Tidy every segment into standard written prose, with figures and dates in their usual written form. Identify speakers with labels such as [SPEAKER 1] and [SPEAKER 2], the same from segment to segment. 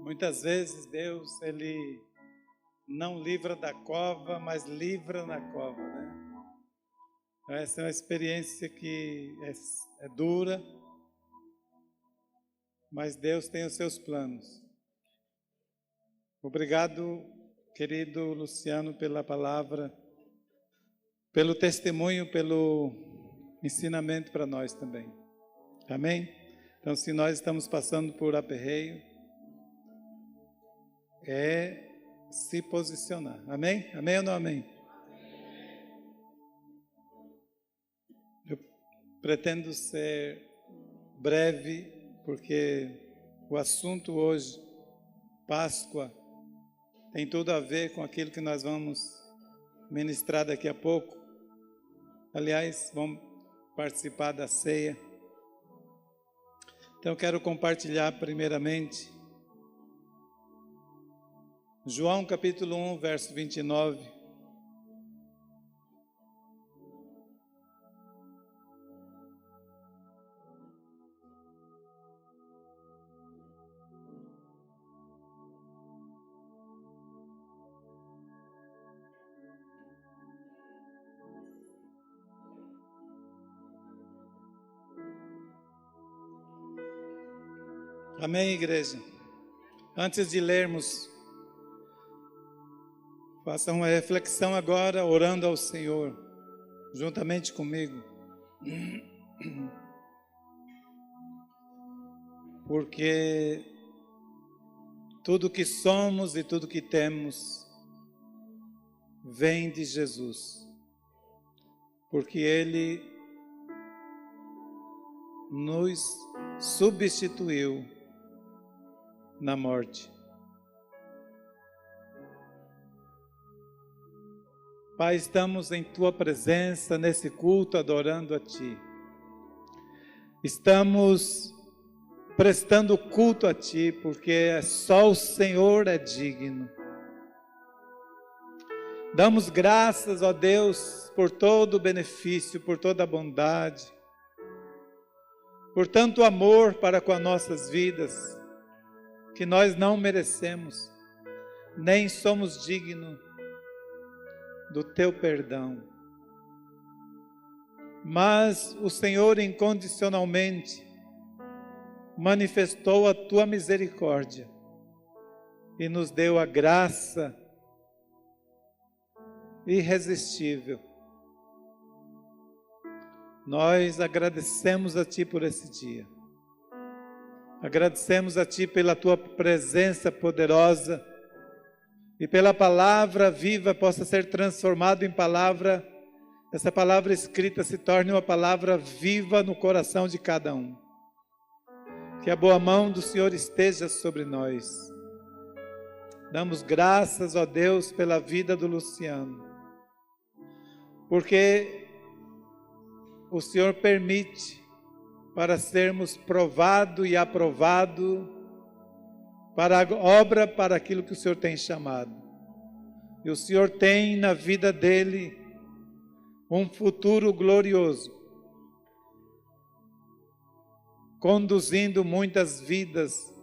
[SPEAKER 1] Muitas vezes Deus, Ele não livra da cova, mas livra na cova, né? Essa é uma experiência que é dura, mas Deus tem os seus planos. Obrigado, querido Luciano, pela palavra, pelo testemunho, pelo ensinamento para nós também. Amém? Então, se nós estamos passando por aperreio, é se posicionar. Amém? Amém ou não amém? Eu pretendo ser breve, porque o assunto hoje, Páscoa, tem tudo a ver com aquilo que nós vamos ministrar daqui a pouco. Aliás, vamos participar da ceia. Então, eu quero compartilhar primeiramente João capítulo 1, verso 29. Amém, igreja? Antes de lermos, faça uma reflexão agora, orando ao Senhor, juntamente comigo. Porque tudo que somos e tudo que temos vem de Jesus. Porque Ele nos substituiu na morte. Pai, estamos em Tua presença, nesse culto, adorando a Ti. Estamos prestando culto a Ti, porque só o Senhor é digno. Damos graças, ó Deus, por todo o benefício, por toda a bondade, por tanto amor para com as nossas vidas, que nós não merecemos, nem somos dignos do Teu perdão. Mas o Senhor incondicionalmente manifestou a Tua misericórdia e nos deu a graça irresistível. Nós agradecemos a Ti por esse dia. Agradecemos a Ti pela Tua presença poderosa e pela palavra viva possa ser transformada em palavra, essa palavra escrita se torne uma palavra viva no coração de cada um. Que a boa mão do Senhor esteja sobre nós. Damos graças, ó Deus, pela vida do Luciano, porque o Senhor permite para sermos provado e aprovado para a obra, para aquilo que o Senhor tem chamado. E o Senhor tem na vida dele um futuro glorioso, conduzindo muitas vidas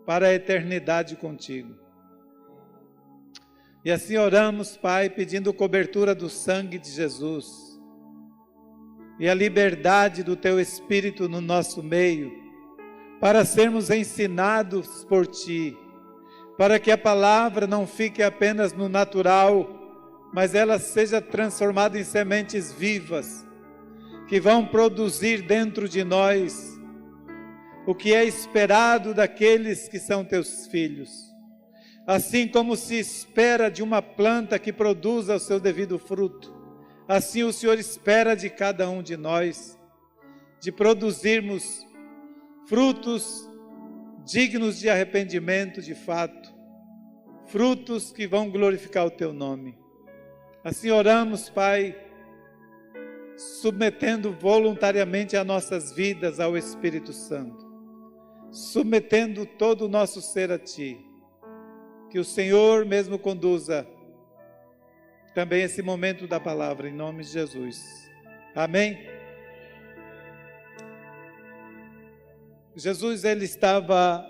[SPEAKER 1] para a eternidade contigo. E assim oramos, Pai, pedindo cobertura do sangue de Jesus e a liberdade do Teu Espírito no nosso meio, para sermos ensinados por Ti, para que a palavra não fique apenas no natural, mas ela seja transformada em sementes vivas, que vão produzir dentro de nós o que é esperado daqueles que são Teus filhos. Assim como se espera de uma planta que produza o seu devido fruto, assim o Senhor espera de cada um de nós, de produzirmos frutos dignos de arrependimento de fato, frutos que vão glorificar o Teu nome. Assim oramos, Pai, submetendo voluntariamente as nossas vidas ao Espírito Santo, submetendo todo o nosso ser a Ti, que o Senhor mesmo conduza também esse momento da palavra, em nome de Jesus. Amém? Jesus, ele estava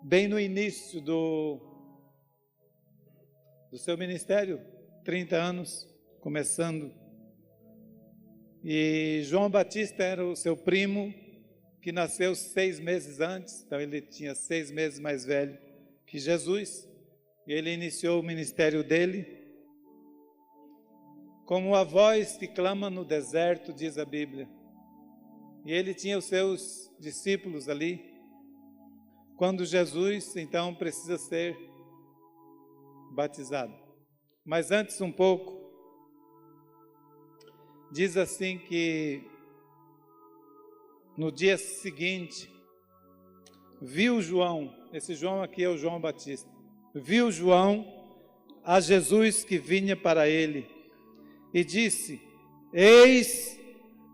[SPEAKER 1] bem no início do seu ministério, 30 anos, começando. E João Batista era o seu primo, que nasceu 6 meses antes, então ele tinha 6 meses mais velho que Jesus, e ele iniciou o ministério dele como a voz que clama no deserto, diz a Bíblia. E ele tinha os seus discípulos ali, quando Jesus, então, precisa ser batizado. Mas antes um pouco, diz assim que no dia seguinte, viu João, esse João aqui é o João Batista, viu João a Jesus que vinha para ele e disse: eis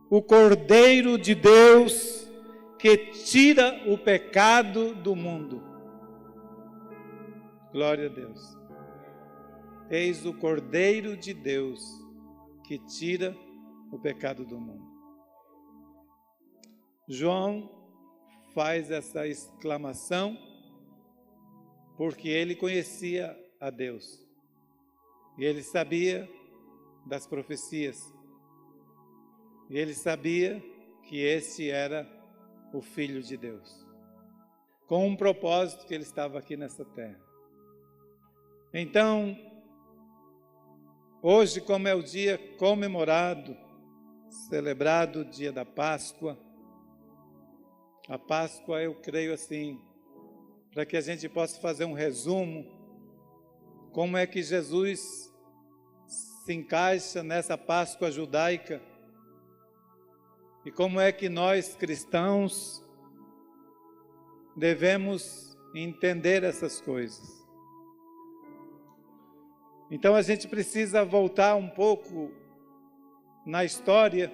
[SPEAKER 1] o Cordeiro de Deus que tira o pecado do mundo. Glória a Deus. Eis o Cordeiro de Deus que tira o pecado do mundo. João faz essa exclamação porque ele conhecia a Deus e ele sabia das profecias e ele sabia que esse era o Filho de Deus, com um propósito, que ele estava aqui nessa terra. Então, hoje, como é o dia comemorado, celebrado, o dia da Páscoa, a Páscoa, eu creio assim, para que a gente possa fazer um resumo, como é que Jesus se encaixa nessa Páscoa judaica e como é que nós, cristãos, devemos entender essas coisas. Então a gente precisa voltar um pouco na história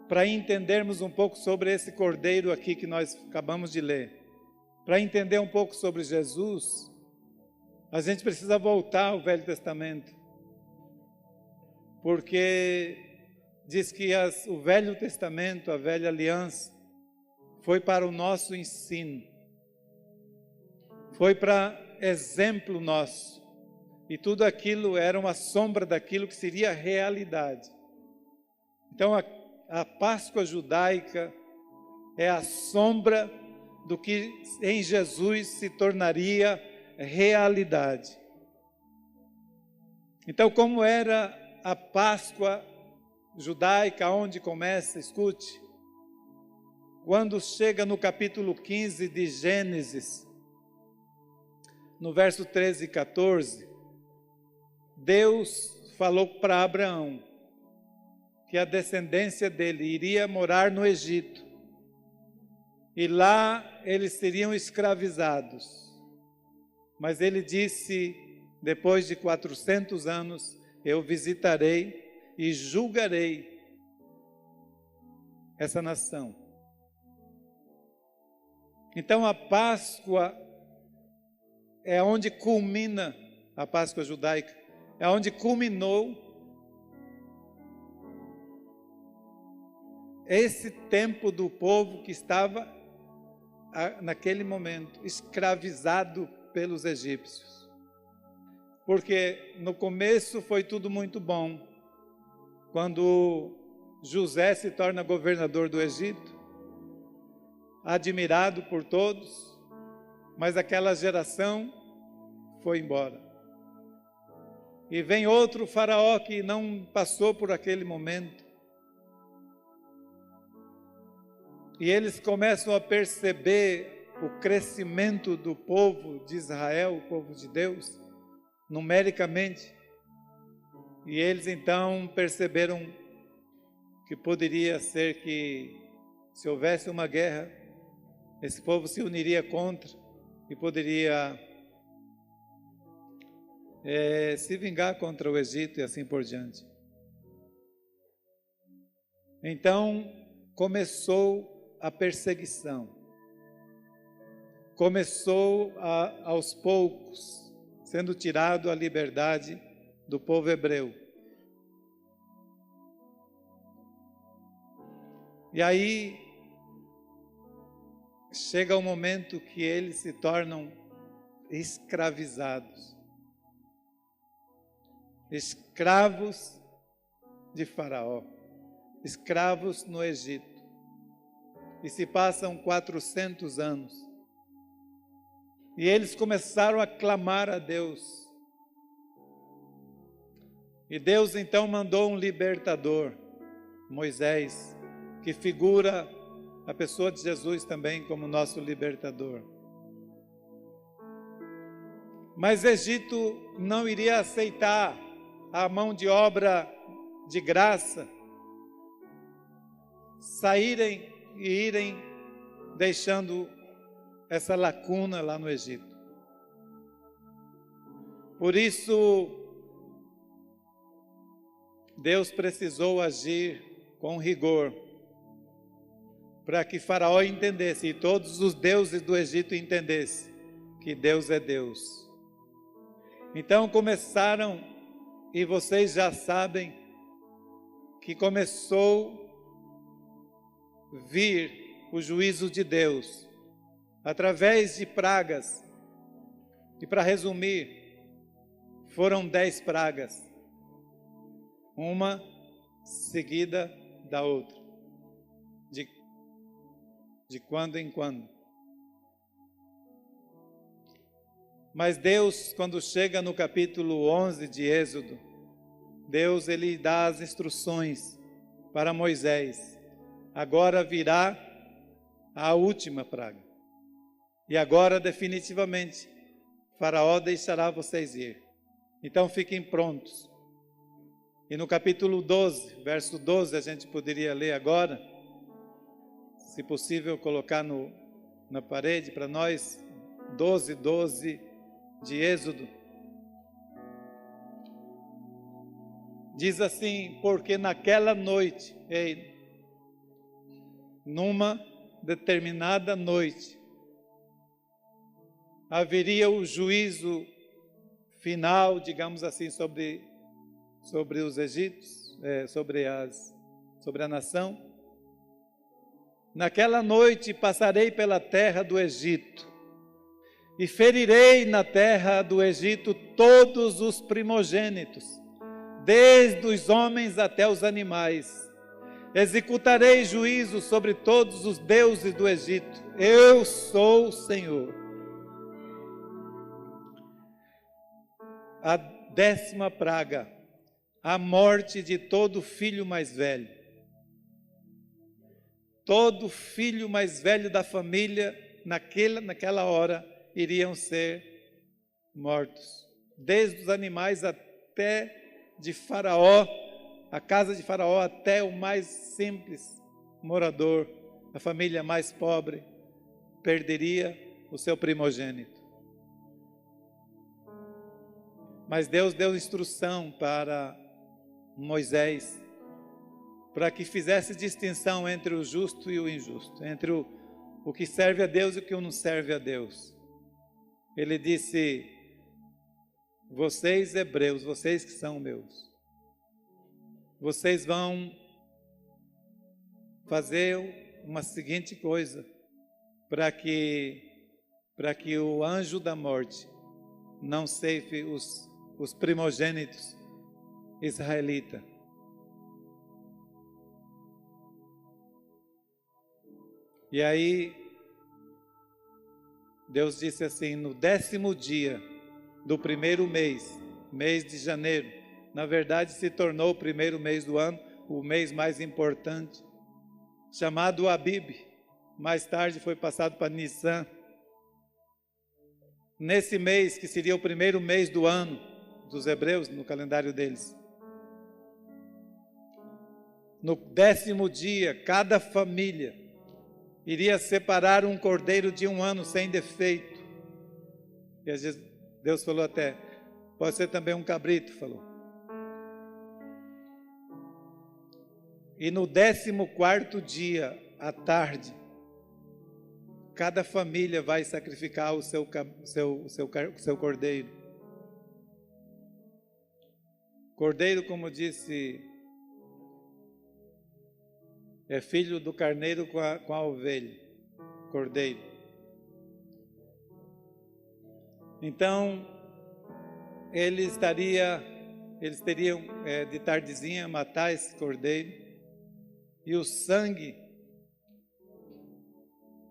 [SPEAKER 1] para entendermos um pouco sobre esse Cordeiro aqui que nós acabamos de ler. Para entender um pouco sobre Jesus, a gente precisa voltar ao Velho Testamento, porque diz que o Velho Testamento, a Velha Aliança, foi para o nosso ensino, foi para exemplo nosso, e tudo aquilo era uma sombra daquilo que seria a realidade. Então a Páscoa judaica é a sombra do que em Jesus se tornaria realidade. Então, como era a Páscoa judaica, onde começa, escute, quando chega no capítulo 15 de Gênesis, no verso 13 e 14, Deus falou para Abraão que a descendência dele iria morar no Egito, e lá eles seriam escravizados. Mas ele disse, depois de 400 anos, eu visitarei e julgarei essa nação. Então a Páscoa é onde culmina, a Páscoa judaica, é onde culminou esse tempo do povo que estava, naquele momento, escravizado pelos egípcios. Porque no começo foi tudo muito bom. Quando José se torna governador do Egito, admirado por todos, mas aquela geração foi embora. E vem outro faraó que não passou por aquele momento. E eles começam a perceber o crescimento do povo de Israel, o povo de Deus, numericamente. E eles então perceberam que poderia ser que, se houvesse uma guerra, esse povo se uniria contra e poderia se vingar contra o Egito e assim por diante. Então começou a perseguição. Começou aos poucos, sendo tirado a liberdade do povo hebreu. E aí chega o momento que eles se tornam escravizados, escravos de Faraó, escravos no Egito. E se passam 400 anos. E eles começaram a clamar a Deus. E Deus então mandou um libertador, Moisés, que figura a pessoa de Jesus também como nosso libertador. Mas Egito não iria aceitar a mão de obra de graça, saírem e irem deixando essa lacuna lá no Egito. Por isso, Deus precisou agir com rigor, para que Faraó entendesse, e todos os deuses do Egito entendessem, que Deus é Deus. Então começaram, e vocês já sabem, que começou a vir o juízo de Deus, através de pragas. E para resumir, foram 10 pragas, uma seguida da outra, de quando em quando. Mas Deus, quando chega no capítulo 11 de Êxodo, Deus ele dá as instruções para Moisés. Agora virá a última praga. E agora definitivamente Faraó deixará vocês ir. Então fiquem prontos. E no capítulo 12, verso 12, a gente poderia ler agora, se possível colocar na parede para nós, 12 de Êxodo. Diz assim: porque naquela noite, numa determinada noite, haveria o juízo final, digamos assim, sobre os egípcios, sobre a nação. Naquela noite passarei pela terra do Egito e ferirei na terra do Egito todos os primogênitos, desde os homens até os animais. Executarei juízo sobre todos os deuses do Egito. Eu sou o Senhor. A 10ª praga, a morte de todo filho mais velho. Todo filho mais velho da família, naquela hora, iriam ser mortos. Desde os animais até de Faraó, a casa de Faraó, até o mais simples morador, a família mais pobre, perderia o seu primogênito. Mas Deus deu instrução para Moisés, para que fizesse distinção entre o justo e o injusto, entre o que serve a Deus e o que não serve a Deus. Ele disse: vocês hebreus, vocês que são meus, vocês vão fazer uma seguinte coisa, para que o anjo da morte não ceife os primogênitos israelitas. E aí, Deus disse assim: no 10º dia do primeiro mês, mês de janeiro, na verdade se tornou o primeiro mês do ano, o mês mais importante, chamado Abib, mais tarde foi passado para Nissan. Nesse mês, que seria o primeiro mês do ano dos hebreus, no calendário deles, no 10º dia, cada família iria separar um cordeiro de 1 ano sem defeito. E às vezes Deus falou até, pode ser também um cabrito, falou. E no 14º dia, à tarde, cada família vai sacrificar o seu cordeiro. Cordeiro, como disse, é filho do carneiro com a ovelha, cordeiro. Então, eles teriam de tardezinha matar esse cordeiro, e o sangue,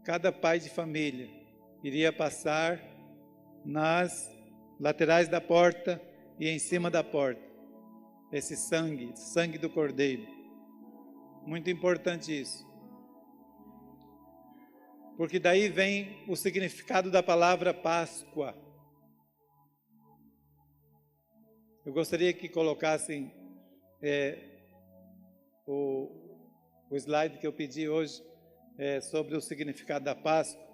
[SPEAKER 1] cada pai de família iria passar nas laterais da porta e em cima da porta. Esse sangue do cordeiro. Muito importante isso. Porque daí vem o significado da palavra Páscoa. Eu gostaria que colocassem o slide que eu pedi hoje sobre o significado da Páscoa.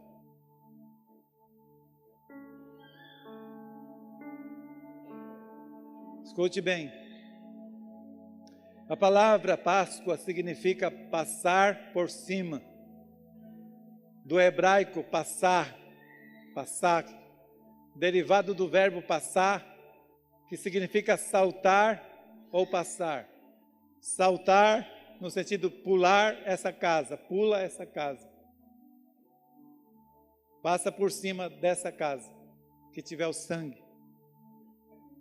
[SPEAKER 1] Escute bem. A palavra Páscoa significa passar por cima. Do hebraico passar, derivado do verbo passar, que significa saltar ou passar. Saltar no sentido pular essa casa, pula essa casa. Passa por cima dessa casa que tiver o sangue.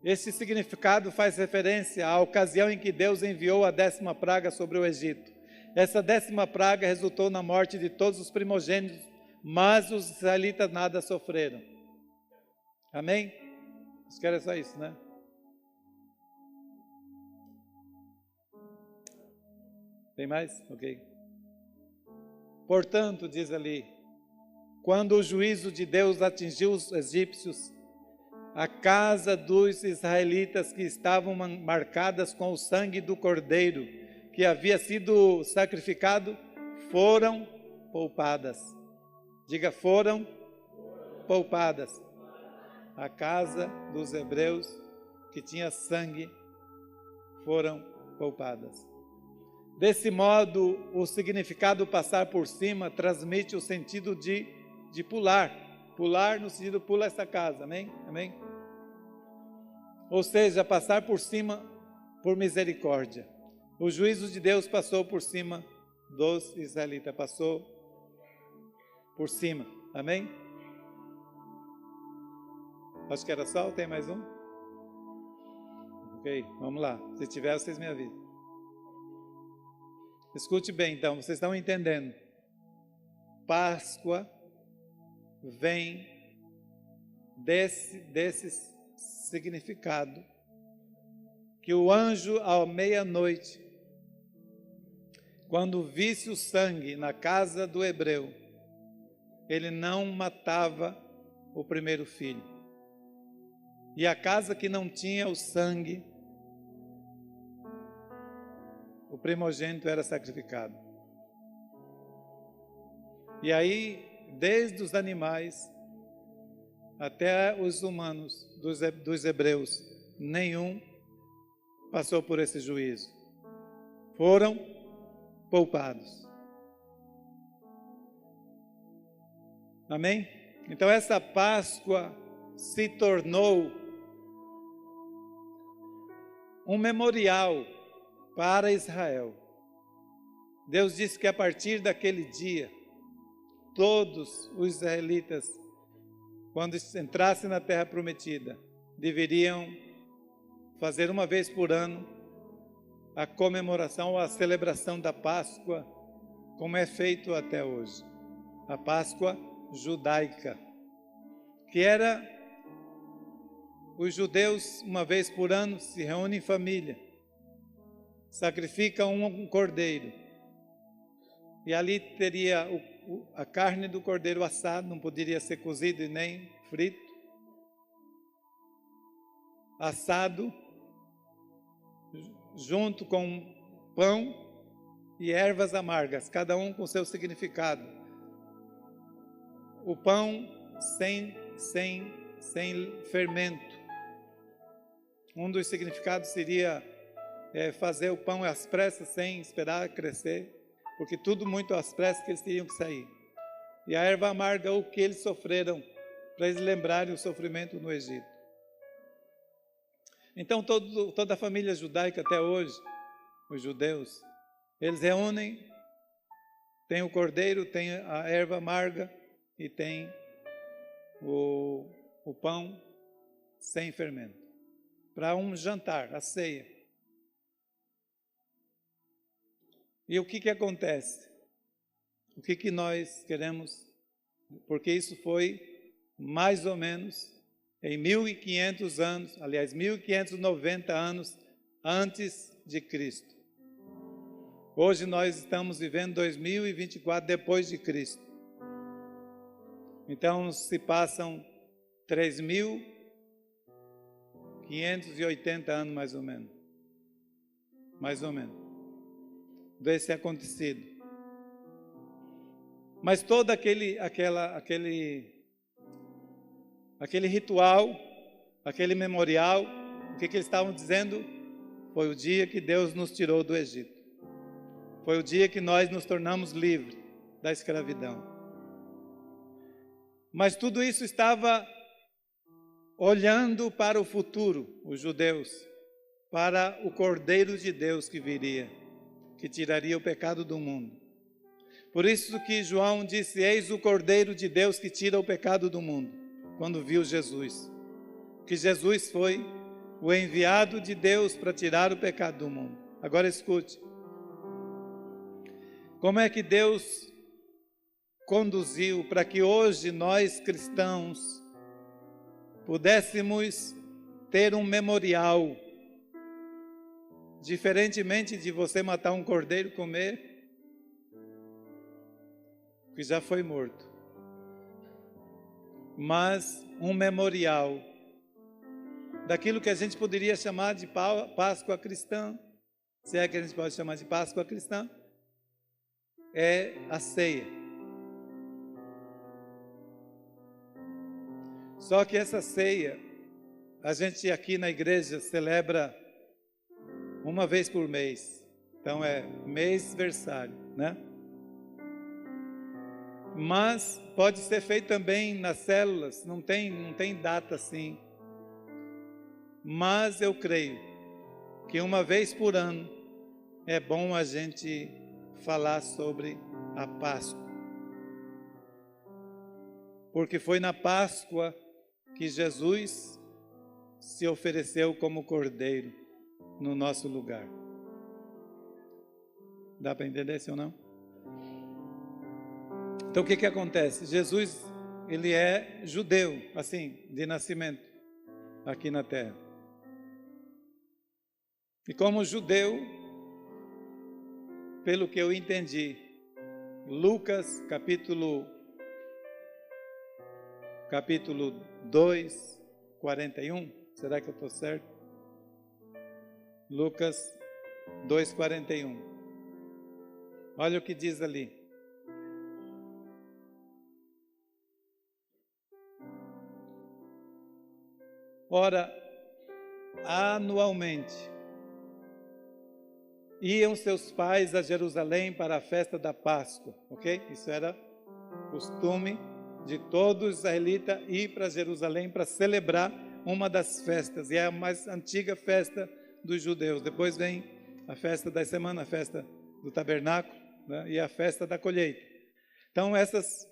[SPEAKER 1] Esse significado faz referência à ocasião em que Deus enviou a 10ª praga sobre o Egito. Essa 10ª praga resultou na morte de todos os primogênitos, mas os israelitas nada sofreram. Amém? Acho que era só isso, né? Tem mais? Ok. Portanto, diz ali, quando o juízo de Deus atingiu os egípcios, a casa dos israelitas que estavam marcadas com o sangue do cordeiro, que havia sido sacrificado, foram poupadas. Diga, foram poupadas. A casa dos hebreus que tinha sangue foram poupadas. Desse modo, o significado passar por cima transmite o sentido de pular. Pular no sentido pula essa casa, amém? Amém? Ou seja, passar por cima por misericórdia. O juízo de Deus passou por cima dos israelitas, passou por cima, amém? Acho que era só, ou tem mais um? Ok, vamos lá, se tiver vocês me avisam. Escute bem então, vocês estão entendendo. Páscoa vem desse significado, que o anjo à meia-noite, quando visse o sangue na casa do hebreu, ele não matava o primeiro filho. E a casa que não tinha o sangue, o primogênito era sacrificado. E aí, desde os animais até os humanos dos hebreus, nenhum passou por esse juízo. Foram poupados. Amém? Então essa Páscoa se tornou um memorial para Israel. Deus disse que a partir daquele dia, todos os israelitas, quando entrassem na terra prometida, deveriam fazer uma vez por ano a comemoração ou a celebração da Páscoa, como é feito até hoje. A Páscoa judaica, que era os judeus, uma vez por ano, se reúnem em família, sacrificam um cordeiro, e ali teria a carne do cordeiro assado, não poderia ser cozido e nem frito, assado, junto com pão e ervas amargas, cada um com seu significado. O pão sem fermento. Um dos significados seria fazer o pão às pressas, sem esperar crescer, porque tudo muito às pressas que eles teriam que sair. E a erva amarga, o que eles sofreram, para eles lembrarem o sofrimento no Egito. Então toda a família judaica até hoje, os judeus, eles reúnem, tem o cordeiro, tem a erva amarga, e tem o pão sem fermento, para um jantar, a ceia. E o que acontece? O que nós queremos? Porque isso foi mais ou menos em 1500 anos, aliás, 1590 anos antes de Cristo. Hoje nós estamos vivendo 2024 depois de Cristo. Então se passam 3.580 anos mais ou menos. Mais ou menos. Desse acontecido. Mas todo aquele ritual, aquele memorial, o que eles estavam dizendo? Foi o dia que Deus nos tirou do Egito. Foi o dia que nós nos tornamos livres da escravidão. Mas tudo isso estava olhando para o futuro, os judeus, para o Cordeiro de Deus que viria, que tiraria o pecado do mundo. Por isso que João disse: eis o Cordeiro de Deus que tira o pecado do mundo, quando viu Jesus. Que Jesus foi o enviado de Deus para tirar o pecado do mundo. Agora escute. Como é que Deus conduziu para que hoje nós cristãos pudéssemos ter um memorial, diferentemente de você matar um cordeiro e comer, que já foi morto, mas um memorial daquilo que a gente poderia chamar de Páscoa cristã, se é que a gente pode chamar de Páscoa cristã, é a ceia. Só que essa ceia, a gente aqui na igreja celebra uma vez por mês. Então é mêsversário, né? Mas pode ser feito também nas células, não tem data assim. Mas eu creio que uma vez por ano é bom a gente falar sobre a Páscoa. Porque foi na Páscoa que Jesus se ofereceu como cordeiro no nosso lugar. Dá para entender, sim ou não? Então o que acontece? Jesus, ele é judeu, assim, de nascimento, aqui na terra. E como judeu, pelo que eu entendi, Lucas capítulo 2, 41, será que eu estou certo? Lucas 2, 41. Olha o que diz ali. Ora, anualmente, iam seus pais a Jerusalém para a festa da Páscoa, ok? Isso era costume de todo israelita ir para Jerusalém para celebrar uma das festas, e é a mais antiga festa dos judeus. Depois vem a festa das semanas, a festa do tabernáculo, né? E a festa da colheita. Então essas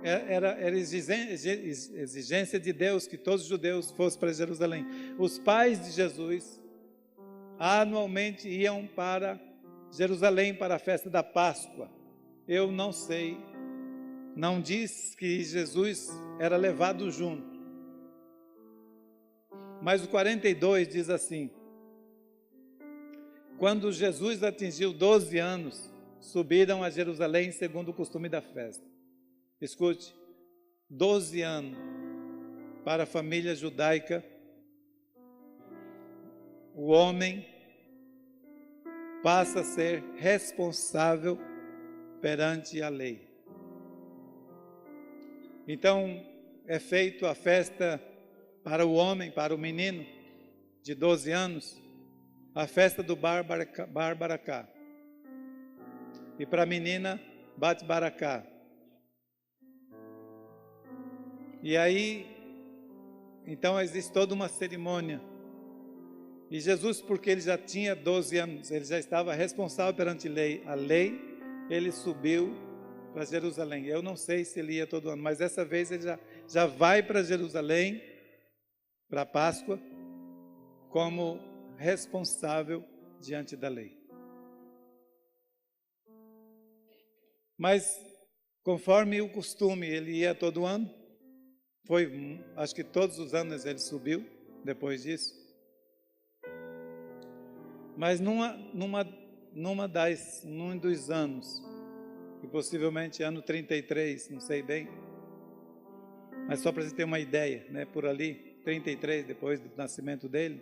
[SPEAKER 1] era exigência de Deus que todos os judeus fossem para Jerusalém. Os pais de Jesus anualmente iam para Jerusalém para a festa da Páscoa. Eu não sei, não diz que Jesus era levado junto, mas o 42 diz assim: quando Jesus atingiu 12 anos, subiram a Jerusalém segundo o costume da festa. Escute, 12 anos para a família judaica, o homem passa a ser responsável perante a lei. Então, é feita a festa para o homem, para o menino de 12 anos, a festa do Bar Baracá. E para a menina, Bat Baracá. E aí, então existe toda uma cerimônia. E Jesus, porque ele já tinha 12 anos, ele já estava responsável perante a lei, ele subiu para Jerusalém. Eu não sei se ele ia todo ano, mas dessa vez ele já vai para Jerusalém, para a Páscoa, como responsável diante da lei. Mas, conforme o costume, ele ia todo ano. Acho que todos os anos ele subiu, depois disso. Mas num dos anos, que possivelmente ano 33, não sei bem, mas só para você ter uma ideia, né, por ali, 33, depois do nascimento dele,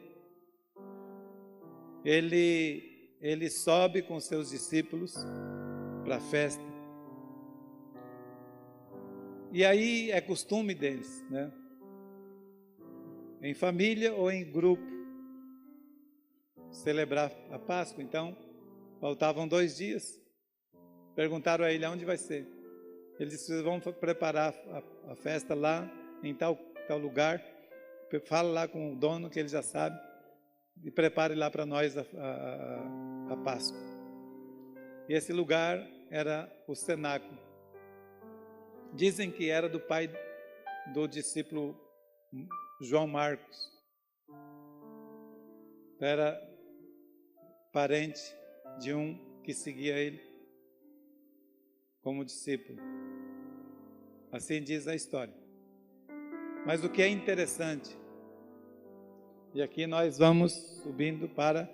[SPEAKER 1] ele sobe com seus discípulos para a festa. E aí é costume deles, né, em família ou em grupo, celebrar a Páscoa. Então, faltavam 2 dias. Perguntaram a ele aonde vai ser. Ele disse: vocês vão preparar a festa lá em tal lugar. Fala lá com o dono, que ele já sabe, e prepare lá para nós a Páscoa. E esse lugar era o cenáculo. Dizem que era do pai do discípulo João Marcos. Era parente de um que seguia ele como discípulo. Assim diz a história. Mas o que é interessante, e aqui nós vamos subindo para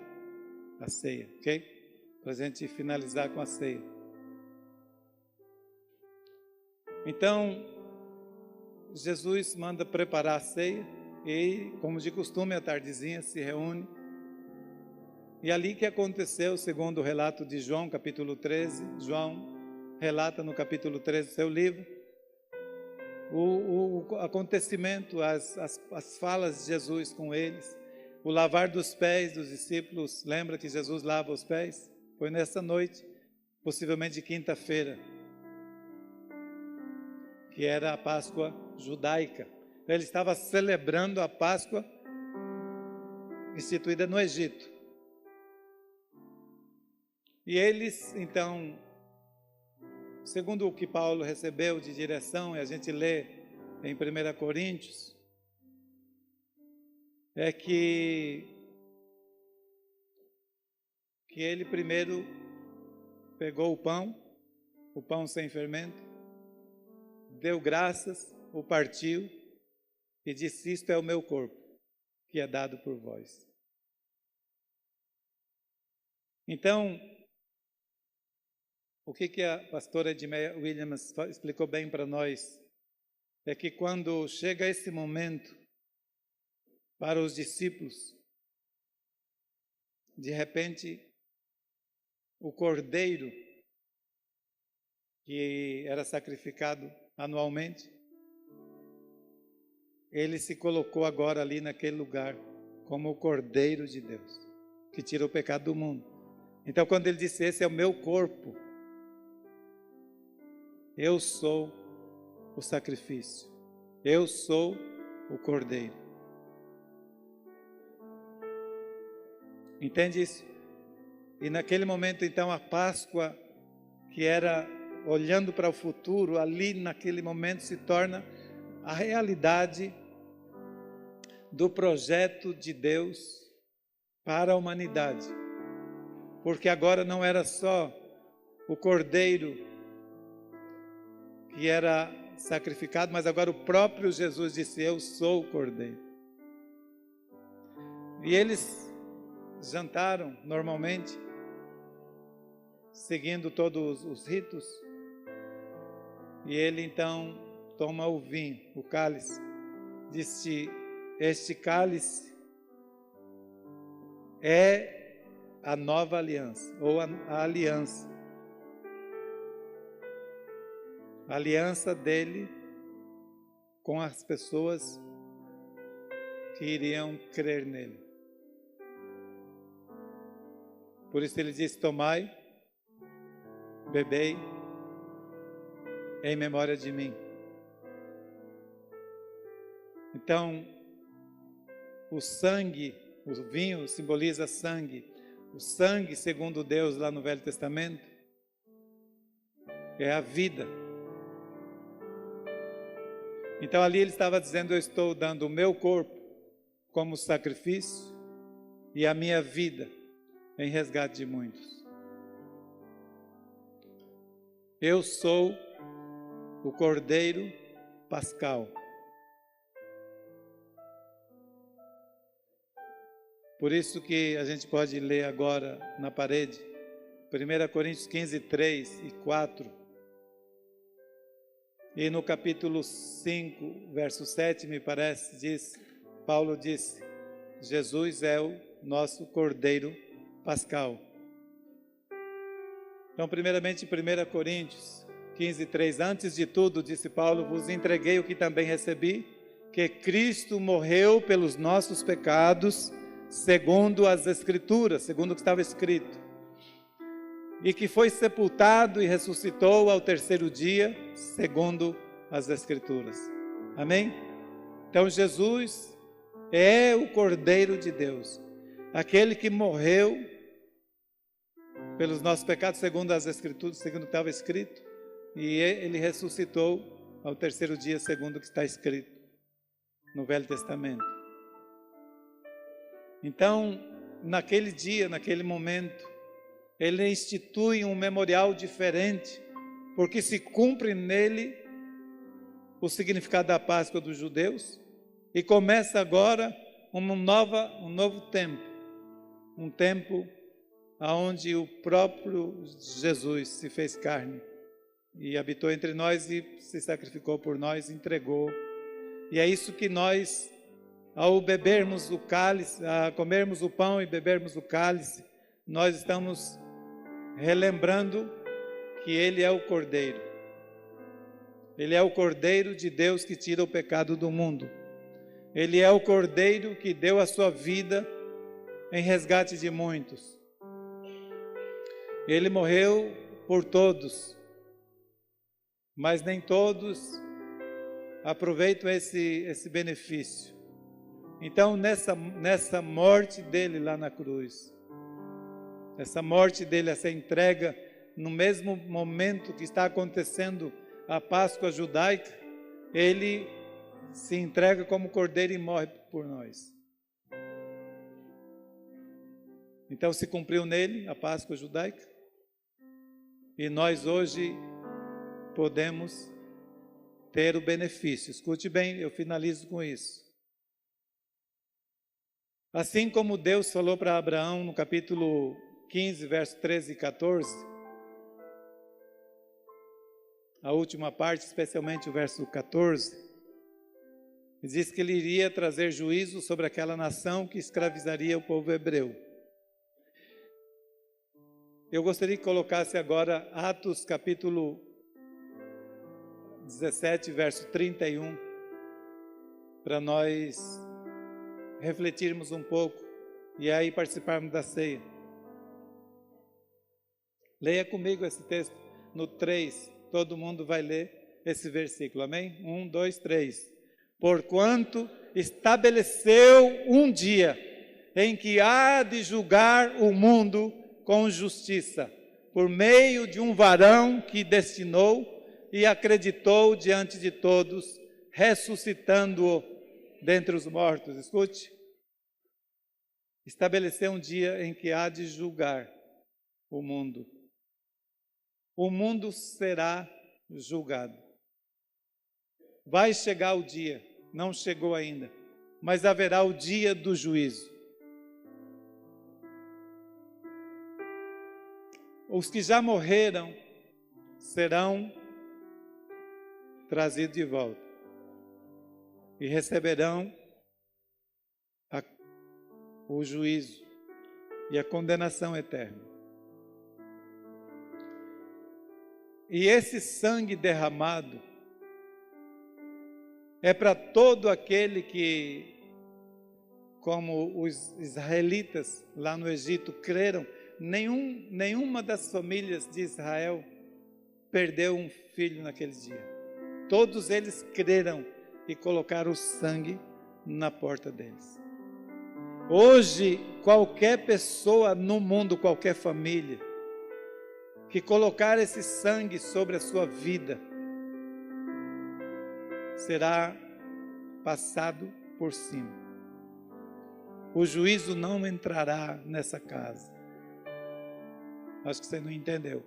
[SPEAKER 1] a ceia, ok? Para a gente finalizar com a ceia. Então, Jesus manda preparar a ceia e, como de costume, à tardezinha se reúne. E ali que aconteceu, segundo o relato de João, capítulo 13, João relata no capítulo 13 do seu livro, o acontecimento, as falas de Jesus com eles, o lavar dos pés dos discípulos. Lembra que Jesus lava os pés? Foi nessa noite, possivelmente de quinta-feira, que era a Páscoa judaica. Ele estava celebrando a Páscoa instituída no Egito. E eles, então, segundo o que Paulo recebeu de direção, e a gente lê em 1 Coríntios, é que ele primeiro pegou o pão sem fermento, deu graças, o partiu e disse: isto é o meu corpo, que é dado por vós. Então, o que a pastora Edmeia Williams explicou bem para nós é que quando chega esse momento para os discípulos, de repente, o cordeiro que era sacrificado anualmente, ele se colocou agora ali naquele lugar como o Cordeiro de Deus, que tira o pecado do mundo. Então, quando ele disse: esse é o meu corpo, eu sou o sacrifício, eu sou o Cordeiro. Entende isso? E naquele momento, então, a Páscoa, que era olhando para o futuro, ali naquele momento se torna a realidade do projeto de Deus para a humanidade. Porque agora não era só o cordeiro que era sacrificado, mas agora o próprio Jesus disse: eu sou o cordeiro. E eles jantaram normalmente, seguindo todos os ritos, e ele então toma o vinho, o cálice. Disse: este cálice é a nova aliança, ou a aliança. A aliança dele com as pessoas que iriam crer nele. Por isso ele disse: tomai, bebei, em memória de mim. Então, o sangue, o vinho simboliza sangue. O sangue, segundo Deus, lá no Velho Testamento, é a vida. Então ali ele estava dizendo: eu estou dando o meu corpo como sacrifício e a minha vida em resgate de muitos. Eu sou o Cordeiro Pascal. Por isso que a gente pode ler agora na parede, 1 Coríntios 15, 3 e 4. E no capítulo 5, verso 7, me parece, Paulo disse: Jesus é o nosso Cordeiro Pascal. Então, primeiramente, 1 Coríntios 15, 3, antes de tudo, disse Paulo, vos entreguei o que também recebi, que Cristo morreu pelos nossos pecados, segundo as Escrituras, segundo o que estava escrito, e que foi sepultado e ressuscitou ao terceiro dia, segundo as Escrituras. Amém? Então Jesus é o Cordeiro de Deus, aquele que morreu pelos nossos pecados, segundo as Escrituras, segundo o que estava escrito, e ele ressuscitou ao terceiro dia, segundo o que está escrito no Velho Testamento. Então, naquele dia, naquele momento, ele institui um memorial diferente, porque se cumpre nele o significado da Páscoa dos judeus, e começa agora um novo tempo, um tempo onde o próprio Jesus se fez carne e habitou entre nós e se sacrificou por nós, entregou. E é isso que nós, ao bebermos o cálice, a comermos o pão e bebermos o cálice, nós estamos relembrando que Ele é o Cordeiro. Ele é o Cordeiro de Deus que tira o pecado do mundo. Ele é o Cordeiro que deu a sua vida em resgate de muitos. Ele morreu por todos, mas nem todos aproveitam esse benefício. Então, nessa morte dele lá na cruz, essa morte dele, essa entrega, no mesmo momento que está acontecendo a Páscoa judaica, ele se entrega como cordeiro e morre por nós. Então se cumpriu nele a Páscoa judaica, e nós hoje podemos ter o benefício. Escute bem, eu finalizo com isso. Assim como Deus falou para Abraão no capítulo 15, verso 13 e 14, a última parte, especialmente o verso 14, diz que ele iria trazer juízo sobre aquela nação que escravizaria o povo hebreu. Eu gostaria que colocasse agora Atos capítulo 17, verso 31, para nós refletirmos um pouco e aí participarmos da ceia. Leia comigo esse texto no 3, todo mundo vai ler esse versículo, amém? 1, 2, 3. Porquanto estabeleceu um dia em que há de julgar o mundo com justiça, por meio de um varão que destinou e acreditou diante de todos, ressuscitando-o dentre os mortos. Escute. Estabeleceu um dia em que há de julgar o mundo. O mundo será julgado. Vai chegar o dia, não chegou ainda, mas haverá o dia do juízo. Os que já morreram serão trazidos de volta e receberão o juízo e a condenação eterna. E esse sangue derramado é para todo aquele que, como os israelitas lá no Egito creram, nenhuma das famílias de Israel perdeu um filho naquele dia. Todos eles creram e colocaram o sangue na porta deles. Hoje, qualquer pessoa no mundo, qualquer família, que colocar esse sangue sobre a sua vida será passado por cima. O juízo não entrará nessa casa. Acho que você não entendeu.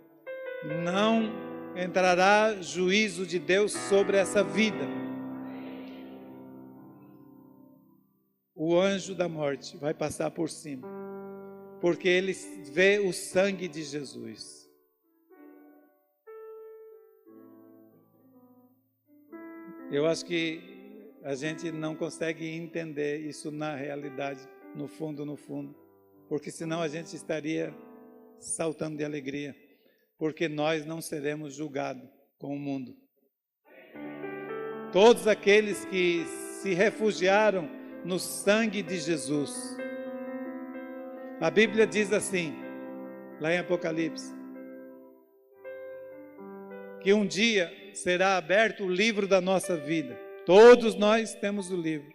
[SPEAKER 1] Não entrará juízo de Deus sobre essa vida. O anjo da morte vai passar por cima, porque ele vê o sangue de Jesus. Eu acho que a gente não consegue entender isso na realidade, no fundo, porque senão a gente estaria saltando de alegria, porque nós não seremos julgados com o mundo. Todos aqueles que se refugiaram no sangue de Jesus. A Bíblia diz assim, lá em Apocalipse, que um dia será aberto o livro da nossa vida. Todos nós temos o livro.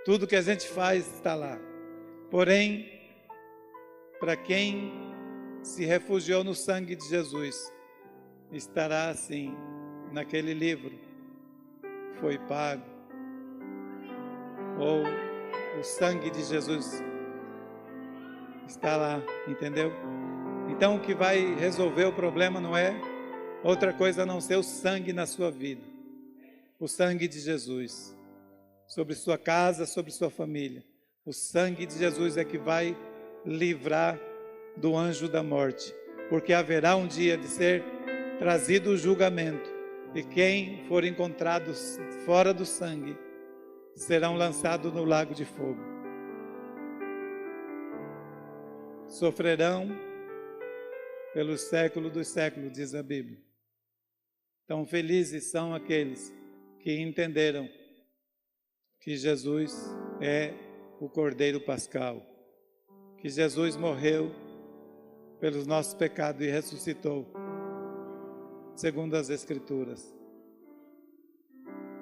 [SPEAKER 1] Tudo que a gente faz está lá. Porém, para quem se refugiou no sangue de Jesus, estará assim, naquele livro. Foi pago. Ou o sangue de Jesus está lá, entendeu? Então o que vai resolver o problema não é outra coisa a não ser o sangue na sua vida. O sangue de Jesus. Sobre sua casa, sobre sua família. O sangue de Jesus é que vai livrar do anjo da morte. Porque haverá um dia de ser trazido o julgamento. E quem for encontrado fora do sangue serão lançados no lago de fogo. Sofrerão pelos séculos dos séculos, diz a Bíblia. Então felizes são aqueles que entenderam que Jesus é o Cordeiro Pascal, que Jesus morreu pelos nossos pecados e ressuscitou, segundo as Escrituras.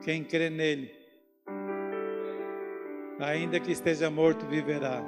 [SPEAKER 1] Quem crê nele, ainda que esteja morto, viverá.